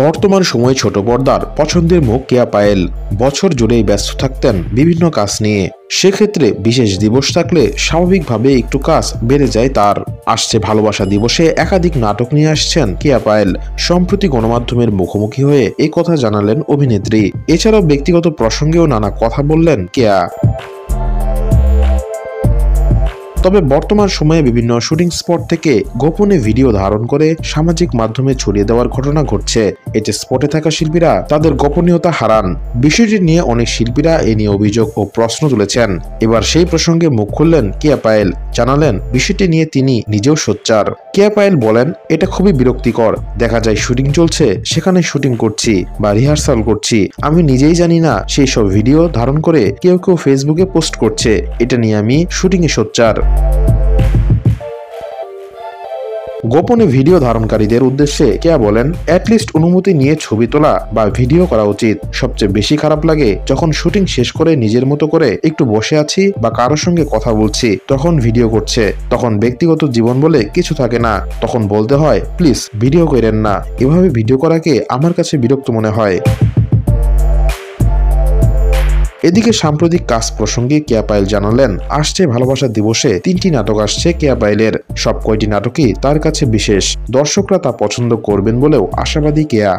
বর্তমান সময়ে ছোট পর্দার পছন্দের মুখ কেয়া পায়েল। বছর জুড়েই ব্যস্ত থাকতেন বিভিন্ন কাজ নিয়ে। সেক্ষেত্রে বিশেষ দিবস থাকলে স্বাভাবিকভাবে একটু কাজ বেড়ে যায় তার। আসছে ভালোবাসা দিবসে একাধিক নাটক নিয়ে আসছেন কেয়া পায়েল। সম্প্রতি গণমাধ্যমের মুখোমুখি হয়ে এই কথা জানালেন অভিনেত্রী। এছাড়াও ব্যক্তিগত প্রসঙ্গেও নানা কথা বললেন কেয়া। তবে বর্তমান সময়ে বিভিন্ন শুটিং স্পট থেকে গোপনে ভিডিও ধারণ করে সামাজিক মাধ্যমে ছড়িয়ে দেওয়ার ঘটনা ঘটছে। এতে স্পটে থাকা শিল্পীরা তাদের গোপনীয়তা হারান। বিষয়টি নিয়ে অনেক শিল্পীরা এ নিয়ে অভিযোগ ও প্রশ্ন তুলেছেন। এবার সেই প্রসঙ্গে মুখ খুললেন কেয়া পায়েল। জানালেন বিষয়টি নিয়ে তিনি নিজেও সোচ্চার। কেয়া পায়েল বলেন, এটা খুবই বিরক্তিকর। দেখা যায় শুটিং চলছে, সেখানে শুটিং করছি বা রিহার্সাল করছি, আমি নিজেই জানি না সেই সব ভিডিও ধারণ করে কেউ ফেসবুকে পোস্ট করছে। এটা নিয়ে আমি শুটিংয়ে সোচ্চার। গোপনে ভিডিও ধারণকারীদের উদ্দেশ্যে কেয়া বলেন, অ্যাটলিস্ট অনুমতি নিয়ে ছবি তোলা বা ভিডিও করা উচিত। সবচেয়ে বেশি খারাপ লাগে যখন শুটিং শেষ করে নিজের মতো করে একটু বসে আছি বা কারোর সঙ্গে কথা বলছি, তখন ভিডিও করছে। তখন ব্যক্তিগত জীবন বলে কিছু থাকে না। তখন বলতে হয়, প্লিজ ভিডিও করেন না। এভাবে ভিডিও করাকে আমার কাছে বিরক্ত মনে হয়। এদিকে সাম্প্রতিক কাজ প্রসঙ্গে কেয়া পায়েল জানালেন, আসছে ভালোবাসা দিবসে 3টি নাটক আসছে কেয়া পায়েলের। সব কয়টি নাটকই তার কাছে বিশেষ। দর্শকরা তা পছন্দ করবেন বলেও আশাবাদী কেয়া।